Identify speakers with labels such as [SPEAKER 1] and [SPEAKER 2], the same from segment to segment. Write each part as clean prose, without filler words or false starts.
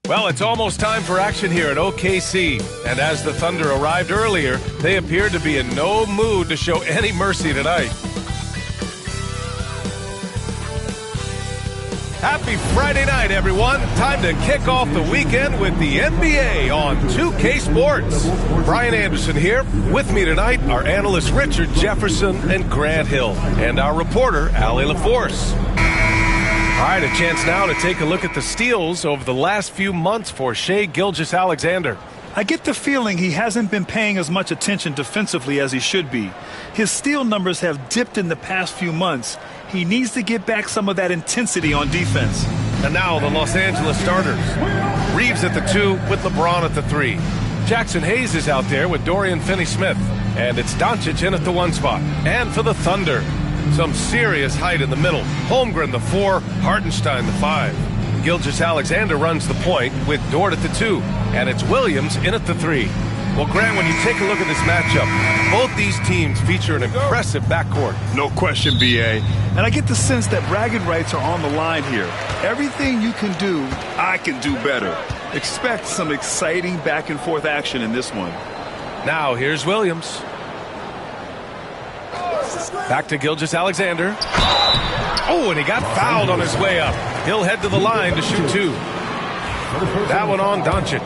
[SPEAKER 1] Well, it's almost time for action here at OKC. And as the Thunder arrived earlier, they appeared to be in no mood to show any mercy tonight. Happy Friday night, everyone. Time to kick off the weekend with the NBA on 2K Sports. Brian Anderson here. With me tonight are analysts Richard Jefferson and Grant Hill, and our reporter, Allie LaForce. All right, a chance now to take a look at the steals over the last few months for Shai Gilgeous-Alexander.
[SPEAKER 2] I get the feeling he hasn't been paying as much attention defensively as he should be. His steal numbers have dipped in the past few months. He needs to get back some of that intensity on defense.
[SPEAKER 1] And now the Los Angeles starters. Reeves at the 2 with LeBron at the 3. Jackson Hayes is out there with Dorian Finney-Smith. And it's Doncic in at the 1 spot. And for the Thunder, some serious height in the middle. Holmgren the 4, Hartenstein the 5. Gilgeous-Alexander runs the point with Dort at the 2. And it's Williams in at the 3. Well, Grant, when you take a look at this matchup, both these teams feature an impressive backcourt.
[SPEAKER 2] No question, B.A. And I get the sense that bragging rights are on the line here. Everything you can do, I can do better. Expect some exciting back-and-forth action in this one.
[SPEAKER 1] Now, here's Williams. Back to Gilgeous-Alexander. Oh, and he got fouled on his way up. He'll head to the line to shoot 2. That one on Doncic.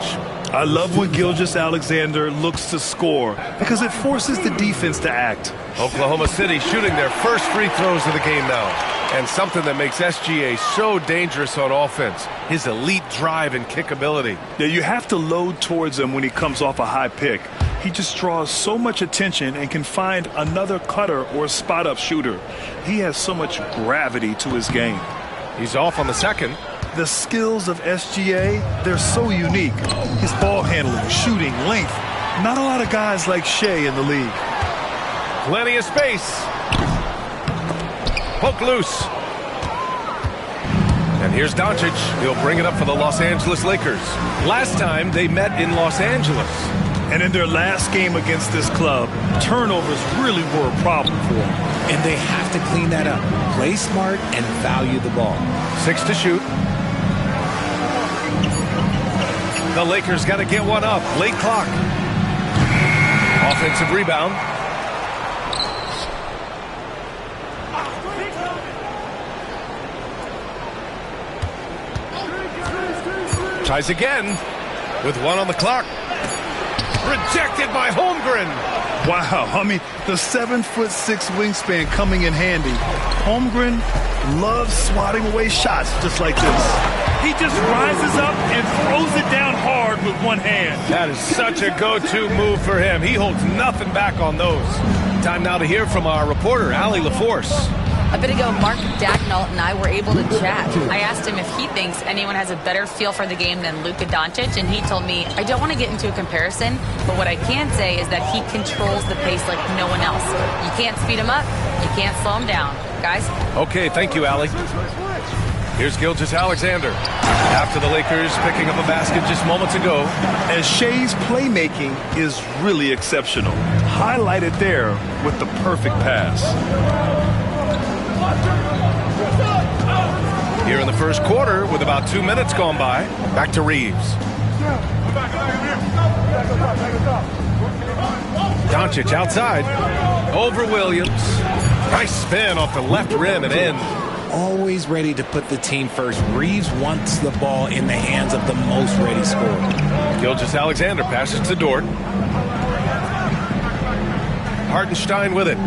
[SPEAKER 2] I love when Gilgeous-Alexander looks to score because it forces the defense to act.
[SPEAKER 1] Oklahoma City shooting their first free throws of the game now. And something that makes SGA so dangerous on offense, his elite drive and kick ability.
[SPEAKER 2] Yeah, you have to load towards him when he comes off a high pick. He just draws so much attention and can find another cutter or spot-up shooter. He has so much gravity to his game.
[SPEAKER 1] He's off on the second.
[SPEAKER 2] The skills of SGA, they're so unique. His ball handling, shooting, length. Not a lot of guys like Shai in the league.
[SPEAKER 1] Plenty of space. Poke loose. And here's Doncic. He'll bring it up for the Los Angeles Lakers. Last time they met in Los Angeles.
[SPEAKER 2] And in their last game against this club, turnovers really were a problem for them.
[SPEAKER 3] And they have to clean that up. Play smart and value the ball.
[SPEAKER 1] 6 to shoot. The Lakers got to get one up. Late clock. Offensive rebound. Tries again with 1 on the clock. Rejected by Holmgren.
[SPEAKER 2] Wow, I mean, the 7'6" wingspan coming in handy. Holmgren loves swatting away shots just like this. He just rises up and throws it down hard with one hand.
[SPEAKER 1] That is such a go-to move for him. He holds nothing back on those. Time now to hear from our reporter, Allie LaForce.
[SPEAKER 4] A bit ago, Mark Dagnall and I were able to chat. I asked him if he thinks anyone has a better feel for the game than Luka Doncic, and he told me, I don't want to get into a comparison, but what I can say is that he controls the pace like no one else. You can't speed him up, you can't slow him down. Guys?
[SPEAKER 1] Okay, thank you, Allie. Here's Gilgeous-Alexander. After the Lakers picking up a basket just moments ago.
[SPEAKER 2] And Shai's playmaking is really exceptional. Highlighted there with the perfect pass.
[SPEAKER 1] Here in the first quarter, with about 2 minutes gone by, back to Reeves. Doncic outside. Over Williams. Nice spin off the left rim and in.
[SPEAKER 3] Always ready to put the team first. Reeves wants the ball in the hands of the most ready scorer.
[SPEAKER 1] Gilgeous-Alexander passes to Dort. Hartenstein with it.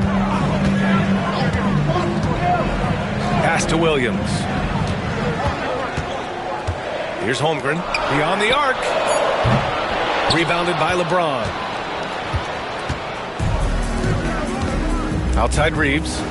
[SPEAKER 1] Pass to Williams. Here's Holmgren. Beyond the arc. Rebounded by LeBron. Outside Reeves.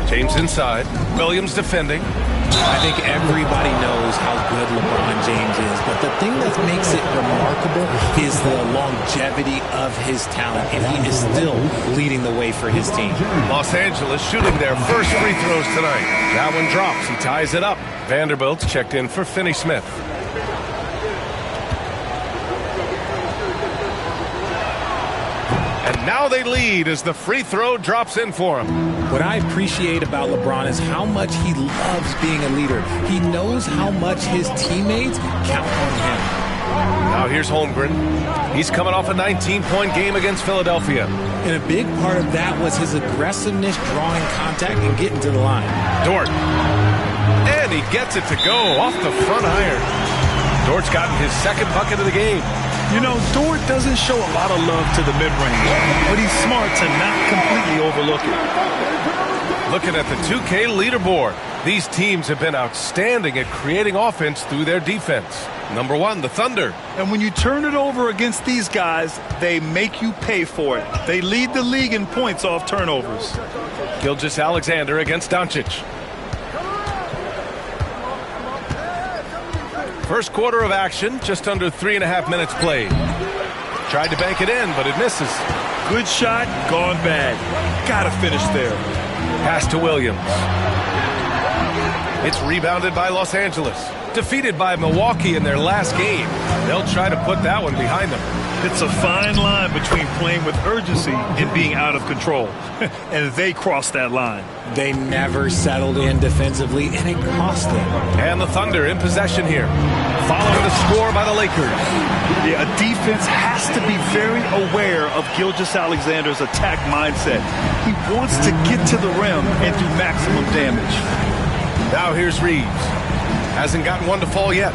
[SPEAKER 1] James inside. Williams defending.
[SPEAKER 3] I think everybody knows how good LeBron James is, but the thing that makes it remarkable is the longevity of his talent, and he is still leading the way for his team.
[SPEAKER 1] Los Angeles shooting their first free throws tonight. That one drops. He ties it up. Vanderbilt's checked in for Finney-Smith. And Now they lead as the free throw drops in for him.
[SPEAKER 3] What I appreciate about LeBron is how much he loves being a leader. He knows how much his teammates count on him.
[SPEAKER 1] Now here's Holmgren. He's coming off a 19-point game against Philadelphia.
[SPEAKER 3] And a big part of that was his aggressiveness, drawing contact, and getting to the line.
[SPEAKER 1] Dort. And he gets it to go off the front iron. Dort's gotten his second bucket of the game.
[SPEAKER 2] You know, Dort doesn't show a lot of love to the mid-range, but he's smart to not completely overlook it.
[SPEAKER 1] Looking at the 2K leaderboard, these teams have been outstanding at creating offense through their defense. Number 1, the Thunder.
[SPEAKER 2] And when you turn it over against these guys, they make you pay for it. They lead the league in points off turnovers.
[SPEAKER 1] Gilgeous-Alexander against Doncic. First quarter of action, just under 3.5 minutes played. Tried to bank it in, but it misses.
[SPEAKER 2] Good shot, gone bad. Gotta finish there.
[SPEAKER 1] Pass to Williams. It's rebounded by Los Angeles. Defeated by Milwaukee in their last game. They'll try to put that one behind them.
[SPEAKER 2] It's a fine line between playing with urgency and being out of control. And they crossed that line.
[SPEAKER 3] They never settled in defensively, and it cost them.
[SPEAKER 1] And the Thunder in possession here. Following the score by the Lakers.
[SPEAKER 2] Yeah, a defense has to be very aware of Gilgeous-Alexander's attack mindset. He wants to get to the rim and do maximum damage.
[SPEAKER 1] Now here's Reeves. Hasn't gotten one to fall yet.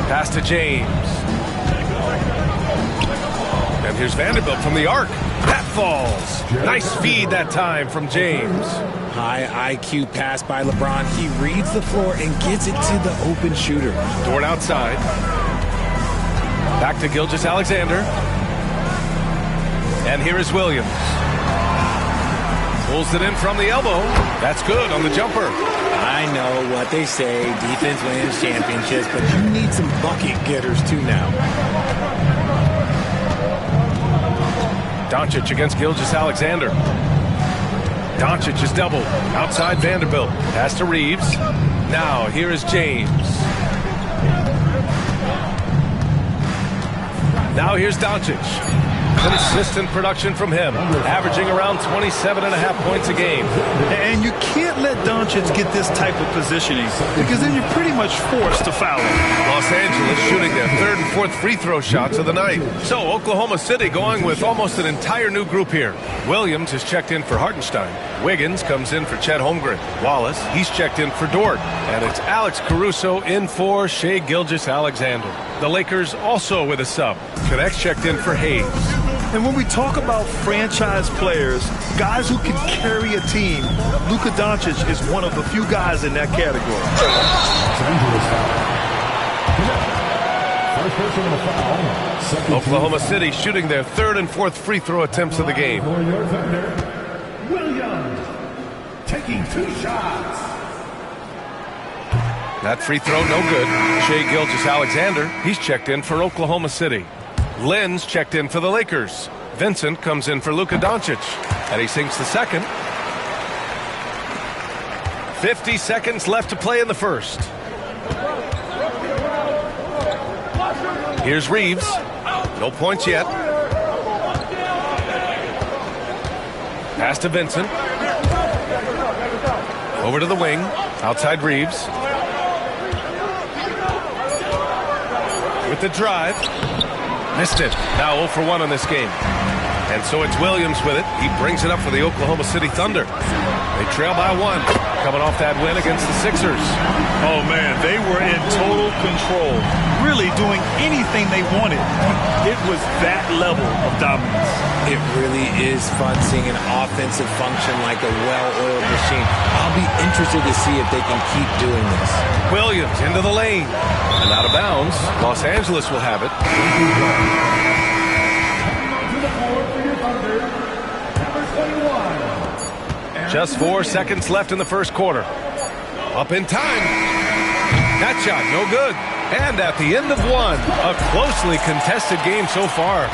[SPEAKER 1] Pass to James. And here's Vanderbilt from the arc. That falls. Nice feed that time from James.
[SPEAKER 3] High IQ pass by LeBron. He reads the floor and gets it to the open shooter.
[SPEAKER 1] Dort outside. Back to Gilgeous-Alexander. And here is Williams. Pulls it in from the elbow. That's good on the jumper.
[SPEAKER 3] I know what they say, defense wins championships, but you need some bucket getters too now.
[SPEAKER 1] Doncic against Gilgeous-Alexander. Doncic is doubled. Outside Vanderbilt. Pass to Reeves. Now here is James. Now here's Doncic. Consistent production from him, averaging around 27.5 points a game.
[SPEAKER 2] And you can't let Doncic get this type of positioning because then you're pretty much forced to foul him.
[SPEAKER 1] Los Angeles shooting their third and fourth free throw shots of the night. So Oklahoma City going with almost an entire new group here. Williams has checked in for Hartenstein. Wiggins comes in for Chet Holmgren. Wallace, he's checked in for Dort. And it's Alex Caruso in for Shai Gilgeous-Alexander. The Lakers also with a sub. Connects checked in for Hayes.
[SPEAKER 2] And when we talk about franchise players, guys who can carry a team, Luka Doncic is one of the few guys in that category.
[SPEAKER 1] Oklahoma City shooting their third and fourth free throw attempts of the game.
[SPEAKER 5] Williams taking 2 shots.
[SPEAKER 1] That free throw no good. Shai Gilgeous-Alexander, he's checked in for Oklahoma City. Lynn's checked in for the Lakers. Vincent comes in for Luka Doncic. And he sinks the second. 50 seconds left to play in the first. Here's Reeves. No points yet. Pass to Vincent. Over to the wing. Outside Reeves. With the drive. Missed it. Now 0 for 1 on this game. And so it's Williams with it. He brings it up for the Oklahoma City Thunder. They trail by 1. Coming off that win against the Sixers.
[SPEAKER 2] Oh, man, they were in total control. Really doing anything they wanted. It was that level of dominance.
[SPEAKER 3] It really is fun seeing an offensive function like a well-oiled machine. I'll be interested to see if they can keep doing this.
[SPEAKER 1] Williams into the lane. And out of bounds. Los Angeles will have it. Just 4 seconds left in the first quarter. Up in time. That shot no good. And at the end of 1, a closely contested game so far.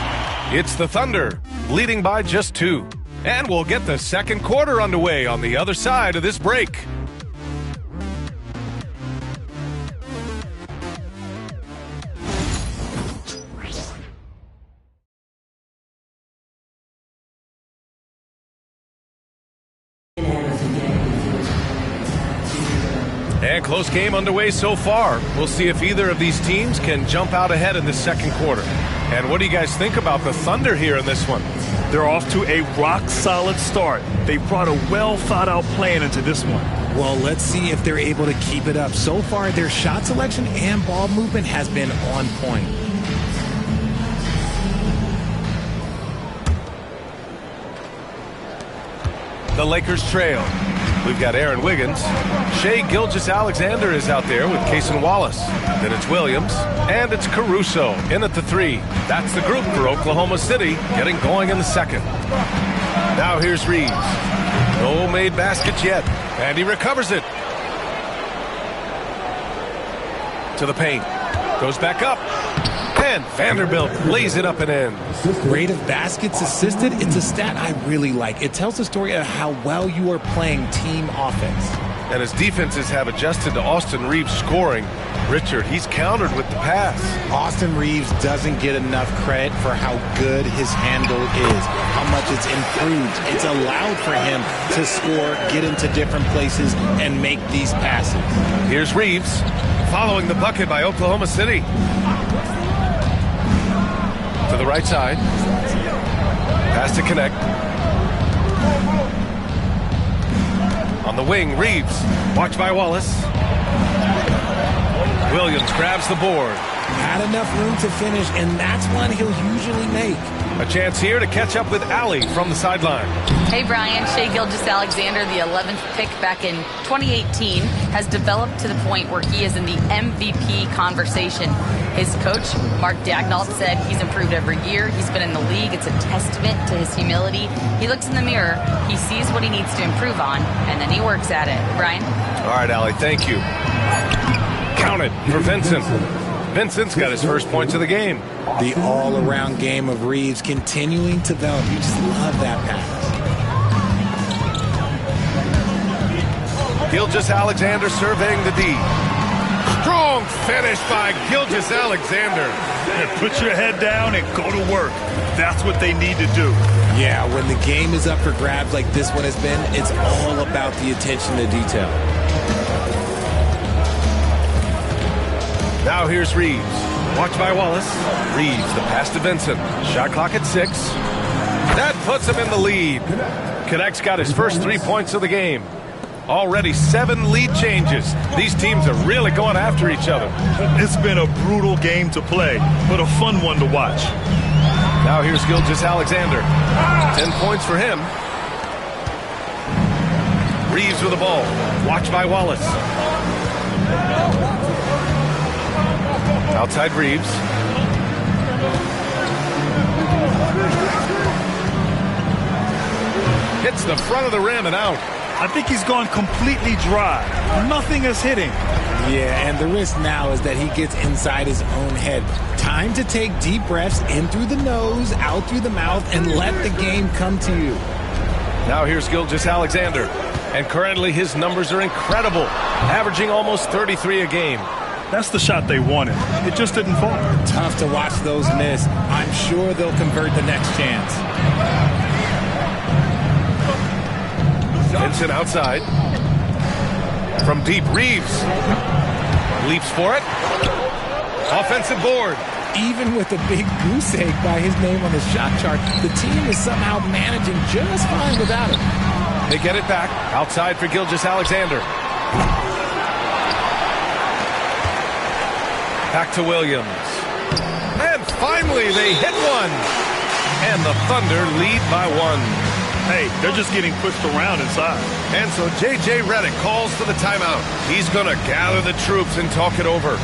[SPEAKER 1] It's the Thunder leading by just 2. And we'll get the second quarter underway on the other side of this break. And close game underway so far. We'll see if either of these teams can jump out ahead in the second quarter. And what do you guys think about the Thunder here in this one?
[SPEAKER 2] They're off to a rock-solid start. They brought a well-thought-out plan into this one.
[SPEAKER 3] Well, let's see if they're able to keep it up. So far, their shot selection and ball movement has been on point.
[SPEAKER 1] The Lakers trail. We've got Aaron Wiggins. Shai Gilgeous-Alexander is out there with Cason Wallace. Then it's Williams. And it's Caruso in at the 3. That's the group for Oklahoma City getting going in the second. Now here's Reeves. No made baskets yet. And he recovers it. To the paint. Goes back up. And Vanderbilt lays it up and in.
[SPEAKER 3] Rate of baskets assisted, it's a stat I really like. It tells the story of how well you are playing team offense.
[SPEAKER 1] And as defenses have adjusted to Austin Reeves scoring, Richard, he's countered with the pass.
[SPEAKER 3] Austin Reeves doesn't get enough credit for how good his handle is, how much it's improved. It's allowed for him to score, get into different places, and make these passes.
[SPEAKER 1] Here's Reeves following the bucket by Oklahoma City. To the right side. Pass to connect. On the wing, Reeves. Watched by Wallace. Williams grabs the board.
[SPEAKER 3] Had enough room to finish, and that's one he'll usually make.
[SPEAKER 1] A chance here to catch up with Allie from the sideline.
[SPEAKER 4] Hey, Brian. Shai Gilgeous-Alexander, the 11th pick back in 2018, has developed to the point where he is in the MVP conversation. His coach, Mark Daigneault, said he's improved every year. He's been in the league. It's a testament to his humility. He looks in the mirror, he sees what he needs to improve on, and then he works at it. Brian?
[SPEAKER 1] All right, Allie, thank you. Counted for Vincent. Vincent's got his first points of the game.
[SPEAKER 3] The all-around game of Reeves continuing to develop. You just love that pass.
[SPEAKER 1] Gilgeous-Alexander surveying the D. Strong finish by Gilgeous-Alexander.
[SPEAKER 2] Put your head down and go to work. That's what they need to do.
[SPEAKER 3] Yeah, when the game is up for grabs like this one has been, it's all about the attention to detail.
[SPEAKER 1] Now here's Reeves. Watched by Wallace. Reeves, the pass to Vincent. Shot clock at 6. That puts him in the lead. Connect's got his first 3 points of the game. Already 7 lead changes. These teams are really going after each other.
[SPEAKER 2] It's been a brutal game to play, but a fun one to watch.
[SPEAKER 1] Now here's Gilgeous-Alexander. 10 points for him. Reeves with the ball. Watched by Wallace. Outside Reeves. Hits the front of the rim and out.
[SPEAKER 2] I think he's gone completely dry. Nothing is hitting.
[SPEAKER 3] Yeah, and the risk now is that he gets inside his own head. Time to take deep breaths in through the nose, out through the mouth, and let the game come to you.
[SPEAKER 1] Now here's Gilgeous-Alexander. And currently his numbers are incredible, averaging almost 33 a game.
[SPEAKER 2] That's the shot they wanted. It just didn't fall.
[SPEAKER 3] Tough to watch those miss. I'm sure they'll convert the next chance.
[SPEAKER 1] Vincent outside. From deep, Reeves. Leaps for it. Offensive board.
[SPEAKER 3] Even with a big goose egg by his name on the shot chart, the team is somehow managing just fine without him.
[SPEAKER 1] They get it back. Outside for Gilgeous-Alexander. Back to Williams. And finally they hit one. And the Thunder lead by 1.
[SPEAKER 2] Hey, they're just getting pushed around inside.
[SPEAKER 1] And so J.J. Redick calls for the timeout. He's going to gather the troops and talk it over.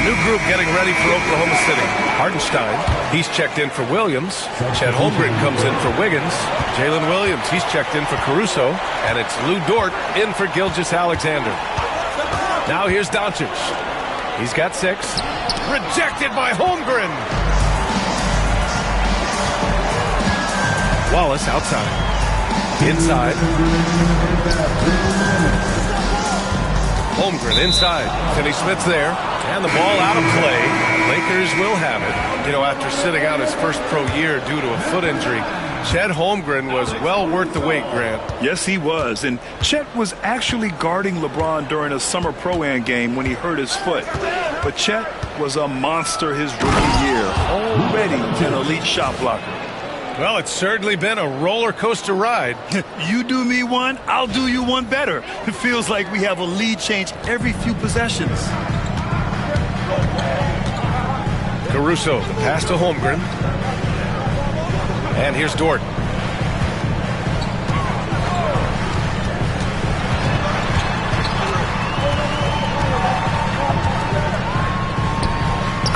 [SPEAKER 1] new group getting ready for Oklahoma City. Hartenstein, he's checked in for Williams. Chet Holmgren comes in for Wiggins. Jalen Williams, he's checked in for Caruso. And it's Lou Dort in for Gilgeous-Alexander. Now here's Doncic. He's got 6. Rejected by Holmgren. Wallace outside. Inside. Holmgren inside. Finney-Smith's there. And the ball out of play. Lakers will have it. You know, after sitting out his first pro year due to a foot injury, Chet Holmgren was well worth the wait, Grant.
[SPEAKER 2] Yes, he was. And Chet was actually guarding LeBron during a summer Pro-Am game when he hurt his foot. But Chet was a monster his rookie year. Already an elite shot blocker.
[SPEAKER 1] Well, it's certainly been a roller coaster ride.
[SPEAKER 2] You do me one, I'll do you one better. It feels like we have a lead change every few possessions.
[SPEAKER 1] Caruso, the pass to Holmgren. And here's Dort.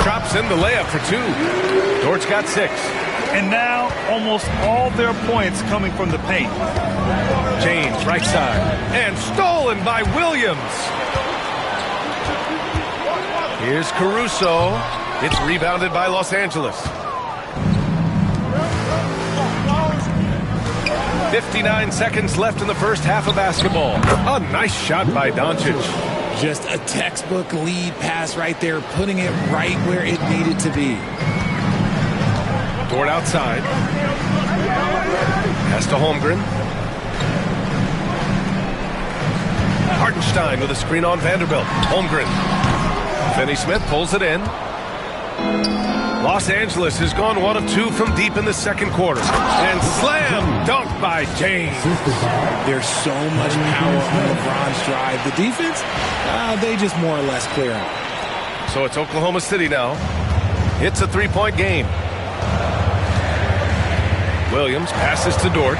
[SPEAKER 1] Drops in the layup for 2. Dort's got 6.
[SPEAKER 2] And now almost all their points coming from the paint.
[SPEAKER 1] James, right side. And stolen by Williams. Here's Caruso. It's rebounded by Los Angeles. 59 seconds left in the first half of basketball. A nice shot by Doncic.
[SPEAKER 3] Just a textbook lead pass right there, putting it right where it needed to be.
[SPEAKER 1] Dort outside. Pass to Holmgren. Hartenstein with a screen on Vanderbilt. Holmgren. Finney-Smith pulls it in. Los Angeles has gone 1 of 2 from deep in the second quarter. And slam dunk by James.
[SPEAKER 3] There's so much power on LeBron's drive. The defense, they just more or less clear out.
[SPEAKER 1] So it's Oklahoma City now. It's a 3-point game. Williams passes to Dort.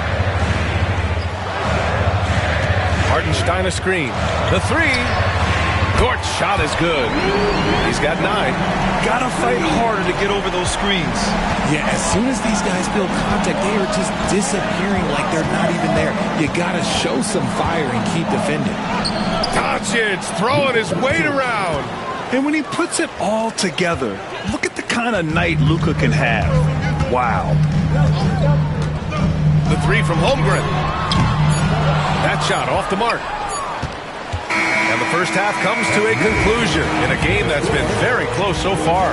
[SPEAKER 1] Hartenstein a screen. The 3. Dort's shot is good. He's got 9.
[SPEAKER 2] Gotta fight harder to get over those screens.
[SPEAKER 3] Yeah, as soon as these guys feel contact, they are just disappearing like they're not even there. You gotta show some fire and keep defending.
[SPEAKER 1] Doncic throwing his weight around.
[SPEAKER 2] And when he puts it all together, look at the kind of night Luka can have. Wow.
[SPEAKER 1] The 3 from Holmgren. That shot off the mark. And the first half comes to a conclusion in a game that's been very close so far.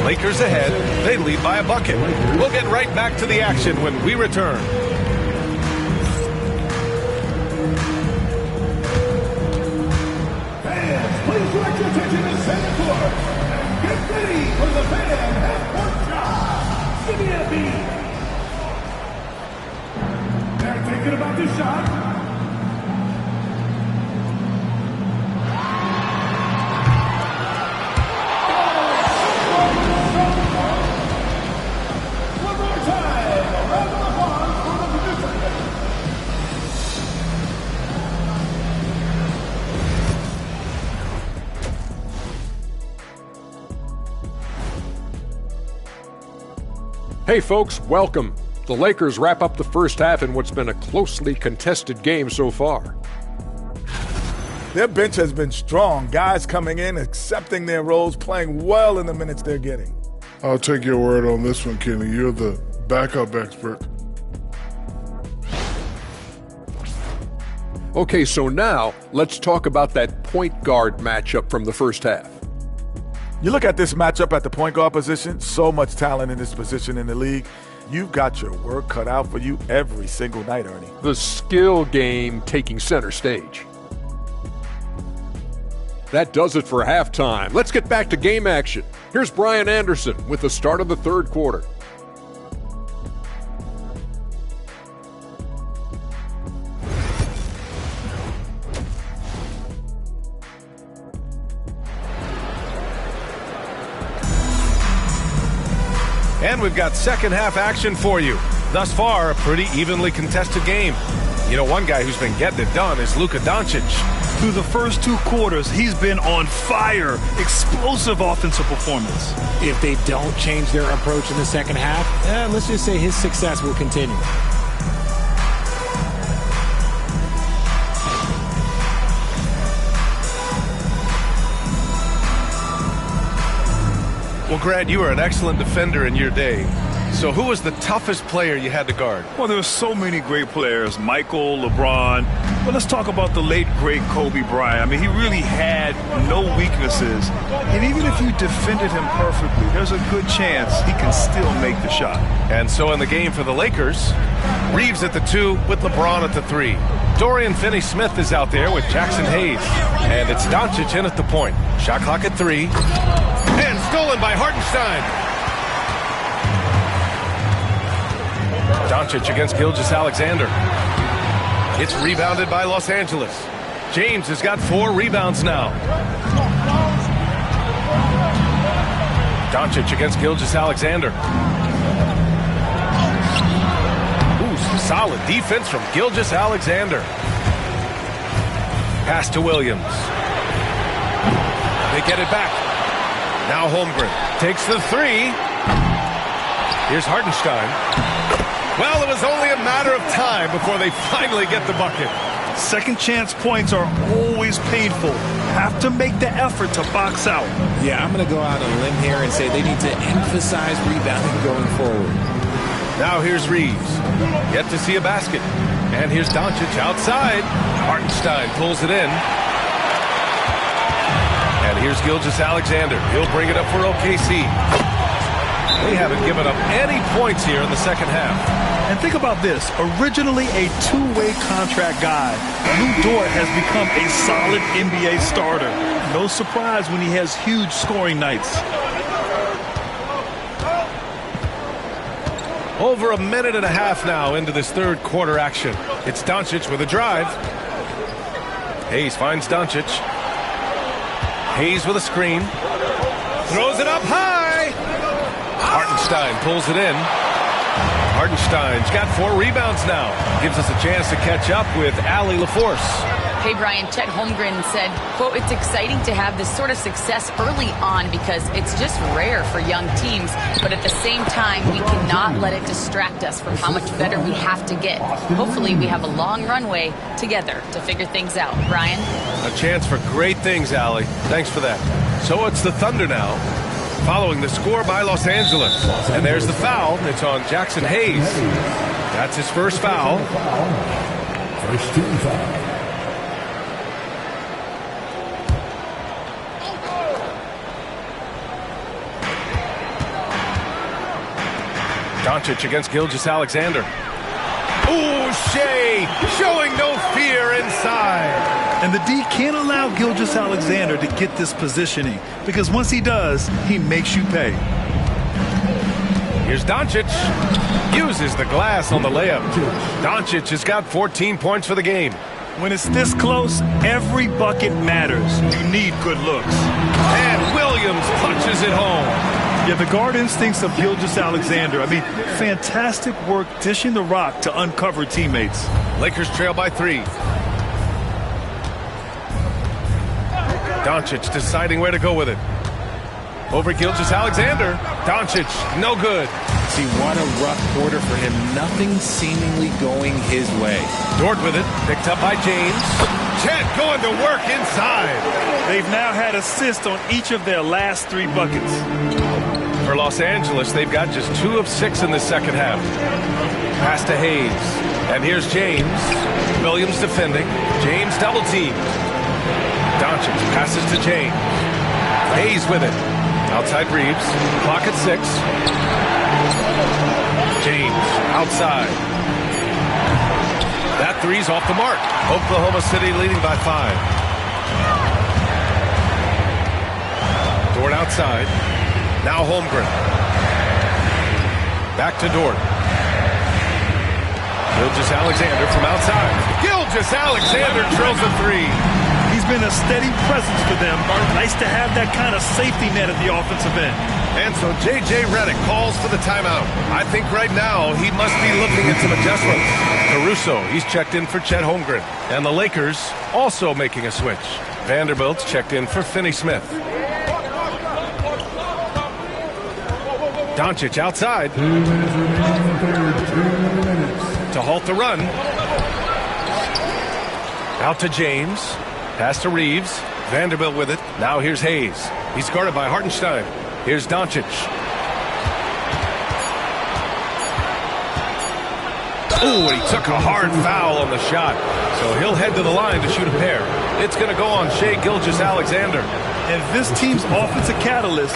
[SPEAKER 1] Lakers ahead. They lead by a bucket. We'll get right back to the action when we return.
[SPEAKER 5] Fans, please direct your attention to center court. Get ready for the fan half-court shot. Give me a beat. They're thinking about this shot.
[SPEAKER 6] Hey folks, welcome. The Lakers wrap up the first half in what's been a closely contested game so far.
[SPEAKER 7] Their bench has been strong. Guys coming in, accepting their roles, playing well in the minutes they're getting.
[SPEAKER 8] I'll take your word on this one, Kenny. You're the backup expert.
[SPEAKER 6] Okay, so now let's talk about that point guard matchup from the first half.
[SPEAKER 7] You look at this matchup at the point guard position, so much talent in this position in the league. You've got your work cut out for you every single night, Ernie.
[SPEAKER 6] The skill game taking center stage. That does it for halftime. Let's get back to game action. Here's Brian Anderson with the start of the third quarter.
[SPEAKER 1] And we've got second half action for you. Thus far, a pretty evenly contested game. You know, one guy who's been getting it done is Luka Doncic.
[SPEAKER 2] Through the first 2 quarters, he's been on fire. Explosive offensive performance.
[SPEAKER 3] If they don't change their approach in the second half, let's just say his success will continue.
[SPEAKER 1] Well, Grant, you were an excellent defender in your day. So who was the toughest player you had to guard?
[SPEAKER 2] Well, there were so many great players, Michael, LeBron. But let's talk about the late, great Kobe Bryant. I mean, he really had no weaknesses. And even if you defended him perfectly, there's a good chance he can still make the shot.
[SPEAKER 1] And so in the game for the Lakers, Reeves at the 2 with LeBron at the 3. Dorian Finney-Smith is out there with Jackson Hayes. And it's Doncic in at the point. Shot clock at 3. And stolen by Hartenstein. Doncic against Gilgeous-Alexander. It's rebounded by Los Angeles. James has got 4 rebounds now. Doncic against Gilgeous-Alexander. Ooh, solid defense from Gilgeous-Alexander. Pass to Williams. They get it back. Now Holmgren takes the 3. Here's Hartenstein. Well, it was only a matter of time before they finally get the bucket.
[SPEAKER 2] Second chance points are always painful. Have to make the effort to box out.
[SPEAKER 3] Yeah, I'm going to go out on a limb here and say they need to emphasize rebounding going forward.
[SPEAKER 1] Now here's Reeves. Yet to see a basket. And here's Doncic outside. Hartenstein pulls it in. And here's Gilgeous-Alexander. He'll bring it up for OKC. They haven't given up any points here in the second half.
[SPEAKER 2] And think about this. Originally a 2-way contract guy, Lou Dort has become a solid NBA starter. No surprise when he has huge scoring nights.
[SPEAKER 1] Over a minute and a half now into this third quarter action. It's Doncic with a drive. Hayes finds Doncic. Hayes with a screen. Throws it up high. Hartenstein pulls it in. Hartenstein's got 4 rebounds now. Gives us a chance to catch up with Allie LaForce.
[SPEAKER 4] Hey, Brian, Chet Holmgren said, quote, "It's exciting to have this sort of success early on because it's just rare for young teams. But at the same time, we cannot let it distract us from how much better we have to get. Hopefully, we have a long runway together to figure things out." Brian?
[SPEAKER 1] A chance for great things, Allie. Thanks for that. So it's the Thunder now, following the score by Los Angeles. And there's the foul. It's on Jackson Hayes. That's his first foul.
[SPEAKER 5] First team foul.
[SPEAKER 1] Doncic against Gilgeous-Alexander. Ooh, Shea showing no fear inside.
[SPEAKER 2] And the D can't allow Gilgeous-Alexander to get this positioning because once he does, he makes you pay.
[SPEAKER 1] Here's Doncic. Uses the glass on the layup. Doncic has got 14 points for the game.
[SPEAKER 2] When it's this close, every bucket matters. You need good looks.
[SPEAKER 1] And Williams punches it home.
[SPEAKER 2] Yeah, the guard instincts of Gilgeous-Alexander. I mean, fantastic work dishing the rock to uncover teammates.
[SPEAKER 1] Lakers trail by 3. Doncic deciding where to go with it. Over Gilgeous-Alexander. Doncic, no good.
[SPEAKER 3] See, what a rough quarter for him. Nothing seemingly going his way.
[SPEAKER 1] Dort with it. Picked up by James. Chet going to work inside.
[SPEAKER 2] They've now had assists on each of their last 3 buckets.
[SPEAKER 1] For Los Angeles, they've got just 2 of 6 in the second half. Pass to Hayes. And here's James. Williams defending. James double team. Doncic passes to James. Hayes with it. Outside Reeves. Clock at 6. James outside. That 3's off the mark. Oklahoma City leading by 5. Dort outside. Now Holmgren. Back to Dort. Gilgeous-Alexander from outside. Gilgeous-Alexander drills a 3.
[SPEAKER 2] He's been a steady presence for them. Nice to have that kind of safety net at the offensive end.
[SPEAKER 1] And so J.J. Redick calls for the timeout. I think right now he must be looking at some adjustments. Caruso, he's checked in for Chet Holmgren. And the Lakers also making a switch. Vanderbilt's checked in for Finney Smith. Doncic outside to halt the run. Out to James. Pass to Reeves. Vanderbilt with it. Now here's Hayes. He's guarded by Hartenstein. Here's Doncic. Oh, he took a hard foul on the shot. So he'll head to the line to shoot a pair. It's going to go on Shai Gilgeous-Alexander.
[SPEAKER 2] And this team's offensive catalyst,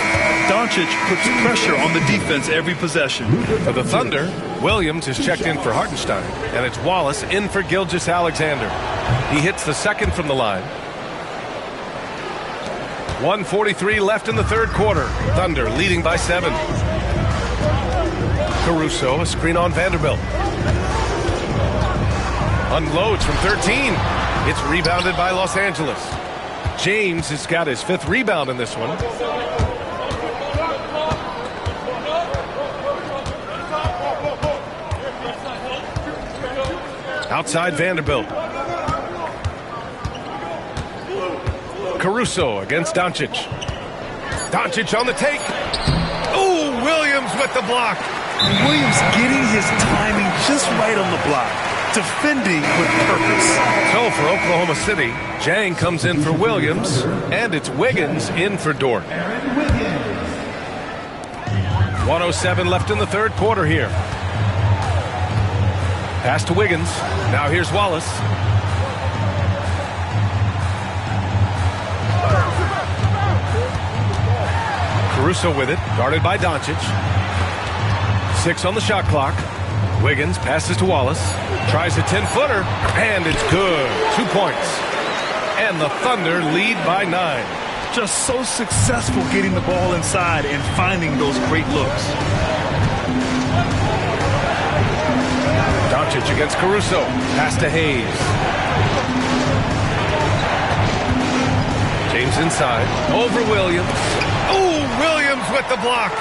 [SPEAKER 2] Doncic puts pressure on the defense every possession.
[SPEAKER 1] For the Thunder, Williams is checked in for Hartenstein. And it's Wallace in for Gilgeous-Alexander. He hits the second from the line. 1:43 left in the third quarter. Thunder leading by 7. Caruso, a screen on Vanderbilt. Unloads from 13. It's rebounded by Los Angeles. James has got his 5th rebound in this one. Outside Vanderbilt. Caruso against Doncic. Doncic on the take. Oh, Williams with the block.
[SPEAKER 2] Williams getting his timing just right on the block. Defending with purpose.
[SPEAKER 1] So for Oklahoma City, Jang comes in for Williams, and it's Wiggins in for Dort. 1:07 left in the third quarter here. Pass to Wiggins. Now here's Wallace. Caruso with it, guarded by Doncic. 6 on the shot clock. Wiggins passes to Wallace. Tries a 10-footer, and it's good. 2 points. And the Thunder lead by 9.
[SPEAKER 2] Just so successful getting the ball inside and finding those great looks.
[SPEAKER 1] Doncic against Caruso. Pass to Hayes. James inside. Over Williams. Oh, Williams with the block.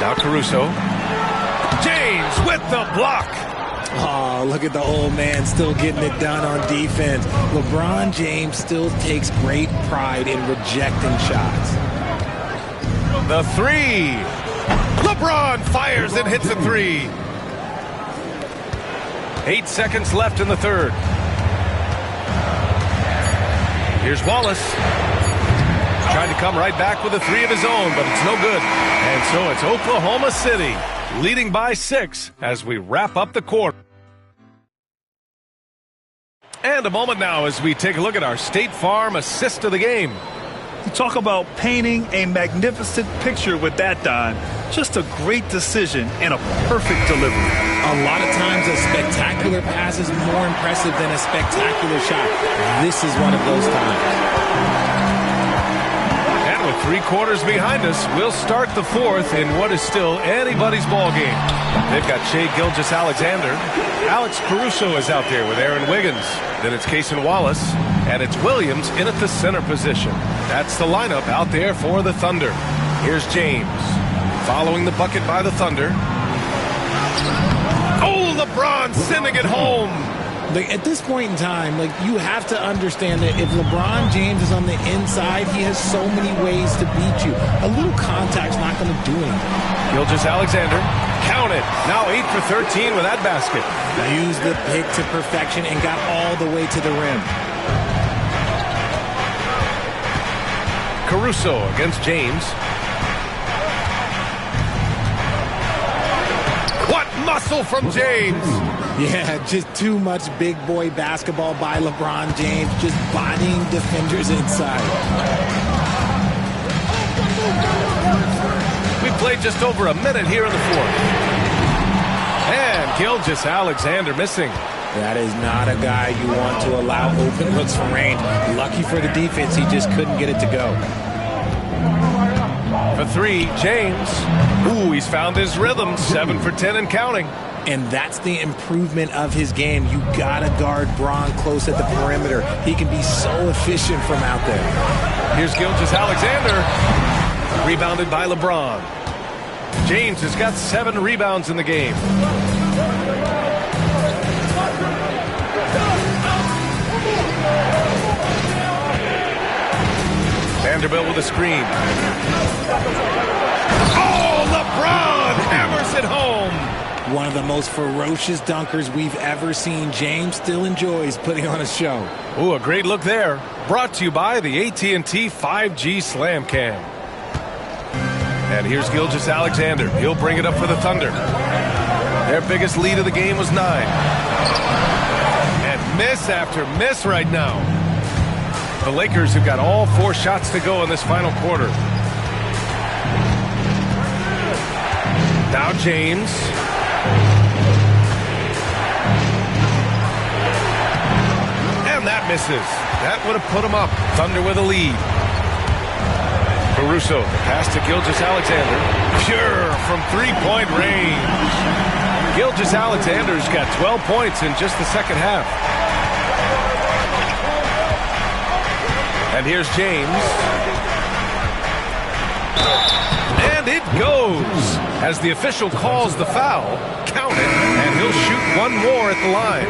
[SPEAKER 1] Now Caruso. James with the block.
[SPEAKER 3] Oh, look at the old man still getting it done on defense. LeBron James still takes great pride in rejecting shots.
[SPEAKER 1] The 3. LeBron fires and hits a 3. 8 seconds left in the third. Here's Wallace. Trying to come right back with a 3 of his own, but it's no good. And so it's Oklahoma City leading by 6 as we wrap up the quarter. And a moment now as we take a look at our State Farm assist of the game.
[SPEAKER 2] You talk about painting a magnificent picture with that dime. Just a great decision and a perfect delivery.
[SPEAKER 3] A lot of times a spectacular pass is more impressive than a spectacular shot. This is one of those times.
[SPEAKER 1] With 3 quarters behind us, we'll start the fourth in what is still anybody's ball game. They've got Shai Gilgeous-Alexander. Alex Caruso is out there with Aaron Wiggins. Then it's Cason Wallace, and it's Williams in at the center position. That's the lineup out there for the Thunder. Here's James, following the bucket by the Thunder. Oh, LeBron sending it home.
[SPEAKER 3] Like, at this point in time, you have to understand that if LeBron James is on the inside, he has so many ways to beat you. A little contact's not going to do anything.
[SPEAKER 1] Gilgeous-Alexander, count it. Now 8 for 13 with that basket.
[SPEAKER 3] Used the pick to perfection and got all the way to the rim.
[SPEAKER 1] Caruso against James. What muscle from James!
[SPEAKER 3] Yeah, just too much big boy basketball by LeBron James, just bodying defenders inside.
[SPEAKER 1] We played just over a minute here in the fourth. And Gilgeous-Alexander missing.
[SPEAKER 3] That is not a guy you want to allow open looks from range. Lucky for the defense, he just couldn't get it to go.
[SPEAKER 1] For 3, James. Ooh, he's found his rhythm. 7 for 10 and counting.
[SPEAKER 3] And that's the improvement of his game. You got to guard Bron close at the perimeter. He can be so efficient from out there.
[SPEAKER 1] Here's Gilgeous-Alexander. Rebounded by LeBron. James has got 7 rebounds in the game. Vanderbilt with a screen. Oh, LeBron hammers it home.
[SPEAKER 3] One of the most ferocious dunkers we've ever seen. James still enjoys putting on a show.
[SPEAKER 1] Ooh, a great look there. Brought to you by the AT&T 5G Slam Cam. And here's Gilgeous-Alexander. He'll bring it up for the Thunder. Their biggest lead of the game was 9. And miss after miss right now. The Lakers have got all 4 shots to go in this final quarter. Now James. And that misses. That would have put him up. Thunder with a lead. Caruso, pass to Gilgeous-Alexander. Pure from 3-point range. Gilgeous-Alexander's got 12 points in just the second half. And here's James. And it goes. As the official calls the foul, count it, and he'll shoot 1 more at the line.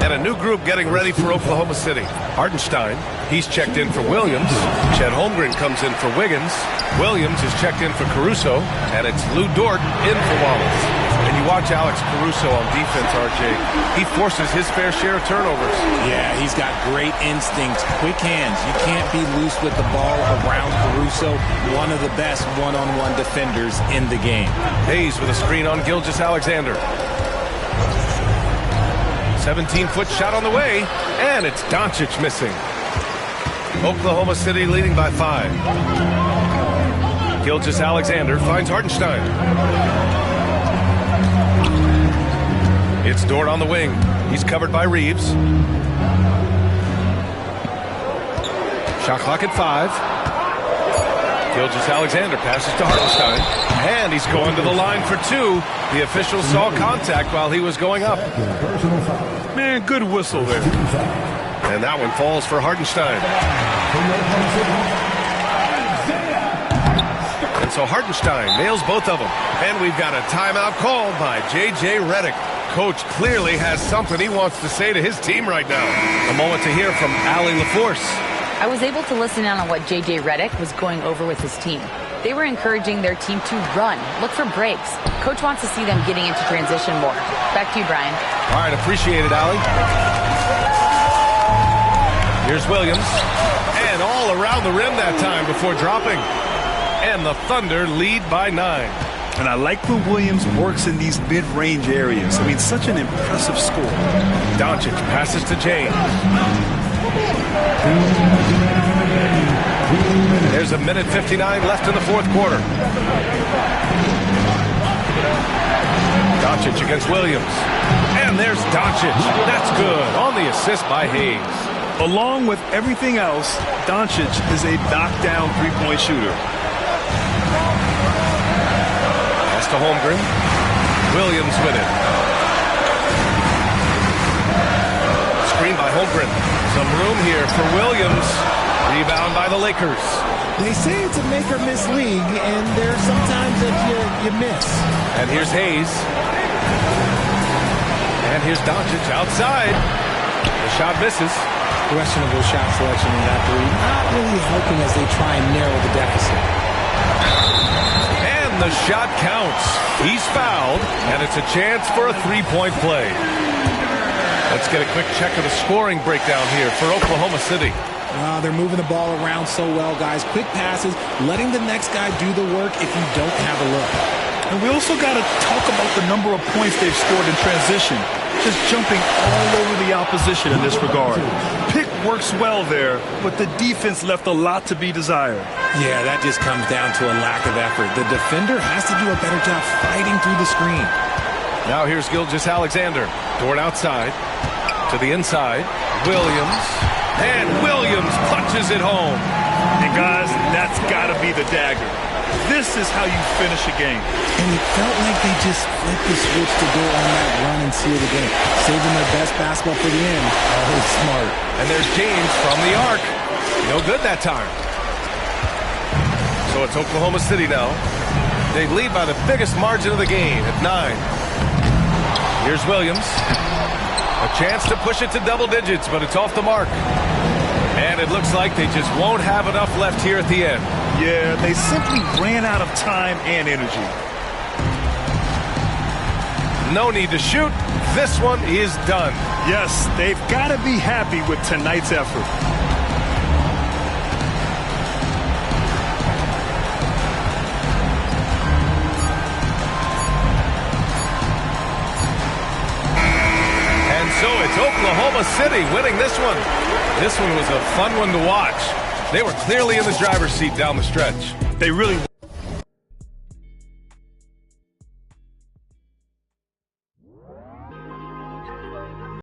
[SPEAKER 1] And a new group getting ready for Oklahoma City. Hartenstein, he's checked in for Williams. Chet Holmgren comes in for Wiggins. Williams is checked in for Caruso. And it's Lou Dort in for Wallace. And you watch Alex Caruso on defense, RJ. He forces his fair share of turnovers.
[SPEAKER 3] Yeah, he's got great instincts, quick hands. You can't be loose with the ball around Caruso. One of the best one-on-one defenders in the game.
[SPEAKER 1] Hayes with a screen on Gilgeous-Alexander. 17-foot shot on the way, and it's Doncic missing. Oklahoma City leading by 5. Gilgeous-Alexander finds Hartenstein. It's Dort on the wing. He's covered by Reeves. Shot clock at 5. Gilgeous-Alexander passes to Hartenstein. And he's going to the line for 2. The official saw contact while he was going up.
[SPEAKER 2] Man, good whistle there.
[SPEAKER 1] And that one falls for Hartenstein. And so Hartenstein nails both of them. And we've got a timeout called by J.J. Redick. Coach clearly has something he wants to say to his team right now. A moment to hear from Allie LaForce.
[SPEAKER 4] I was able to listen in on what J.J. Redick was going over with his team. They were encouraging their team to run, look for breaks. Coach wants to see them getting into transition more. Back to you, Brian.
[SPEAKER 1] All right, appreciate it, Allie. Here's Williams. And all around the rim that time before dropping. And the Thunder lead by 9.
[SPEAKER 2] And I like when Williams works in these mid-range areas. I mean, such an impressive score.
[SPEAKER 1] Doncic passes to James. There's a minute 59 left in the fourth quarter. Doncic against Williams. And there's Doncic. That's good on the assist by Hayes.
[SPEAKER 2] Along with everything else, Doncic is a knockdown three-point shooter.
[SPEAKER 1] To Holmgren. Williams with it. Screen by Holmgren. Some room here for Williams. Rebound by the Lakers.
[SPEAKER 3] They say it's a make or miss league, and there's sometimes that you miss.
[SPEAKER 1] And here's Hayes. And here's Doncic outside. The shot misses.
[SPEAKER 3] Questionable shot selection in that three. Not really helping as they try and narrow the deficit.
[SPEAKER 1] The shot counts. He's fouled, and it's a chance for a three-point play. Let's get a quick check of the scoring breakdown here for Oklahoma City.
[SPEAKER 3] They're moving the ball around so well, guys. Quick passes, letting the next guy do the work if you don't have a look.
[SPEAKER 2] And we also got to talk about the number of points they've scored in transition. Just jumping all over the opposition in this regard. Pick works well there, but the defense left a lot to be desired.
[SPEAKER 3] Yeah, that just comes down to a lack of effort. The defender has to do a better job fighting through the screen.
[SPEAKER 1] Now here's Gilgeous-Alexander. Dort outside. To the inside. Williams. And Williams punches it home.
[SPEAKER 2] And guys, that's got to be the dagger. This is how you finish a game.
[SPEAKER 3] And it felt like they just flipped the switch to go on that run and seal the game. Saving their best basketball for the end. Oh, smart.
[SPEAKER 1] And there's James from the arc. No good that time. So it's Oklahoma City now. They lead by the biggest margin of the game at 9. Here's Williams. A chance to push it to double digits, but it's off the mark. And it looks like they just won't have enough left here at the end.
[SPEAKER 2] Yeah, they simply ran out of time and energy.
[SPEAKER 1] No need to shoot. This one is done.
[SPEAKER 2] Yes, they've got to be happy with tonight's effort.
[SPEAKER 1] So it's Oklahoma City winning this one. This one was a fun one to watch. They were clearly in the driver's seat down the stretch.
[SPEAKER 2] They really